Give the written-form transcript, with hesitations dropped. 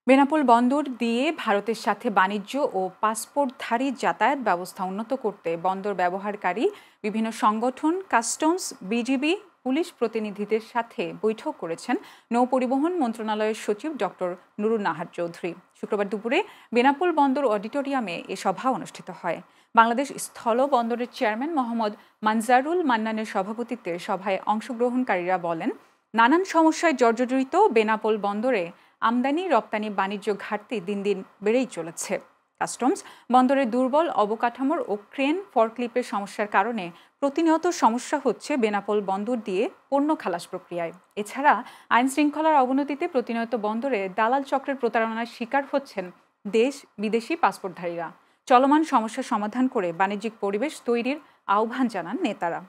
বেনাপোল বন্দর দিয়ে ভারতের সাথে বাণিজ্য ও পাসপোর্টধারী যাতায়াত ব্যবস্থা উন্নত করতে বন্দর ব্যবহারকারী বিভিন্ন সংগঠন, কাস্টমস, বিজিবি, পুলিশ প্রতিনিধিদের সাথে বৈঠক করেছেন নৌপরিবহন মন্ত্রণালয়ের সচিব ডক্টর নুরুন নাহার চৌধুরী। শুক্রবার দুপুরে বেনাপোল বন্দর অডিটোরিয়ামে এ সভা অনুষ্ঠিত হয়। বাংলাদেশ স্থল বন্দরের চেয়ারম্যান মোহাম্মদ মানজারুল মান্নানের সভাপতিত্বে সভায় অংশগ্রহণকারীরা বলেন, নানান সমস্যায় জর্জরিত বেনাপোল বন্দরে আমদানি রপ্তানি বাণিজ্য ঘাটতি দিন দিন বেড়েই চলেছে। কাস্টমস বন্দরের দুর্বল অবকাঠামোর ও ক্রেন ফরক্লিপের সমস্যার কারণে প্রতিনিয়ত সমস্যা হচ্ছে বেনাপোল বন্দর দিয়ে পণ্য খালাস প্রক্রিয়ায়। এছাড়া আইন শৃঙ্খলার অবনতিতে প্রতিনিয়ত বন্দরে দালাল চক্রের প্রতারণার শিকার হচ্ছেন দেশ বিদেশি পাসপোর্টধারীরা। চলমান সমস্যার সমাধান করে বাণিজ্যিক পরিবেশ তৈরির আহ্বান জানান নেতারা।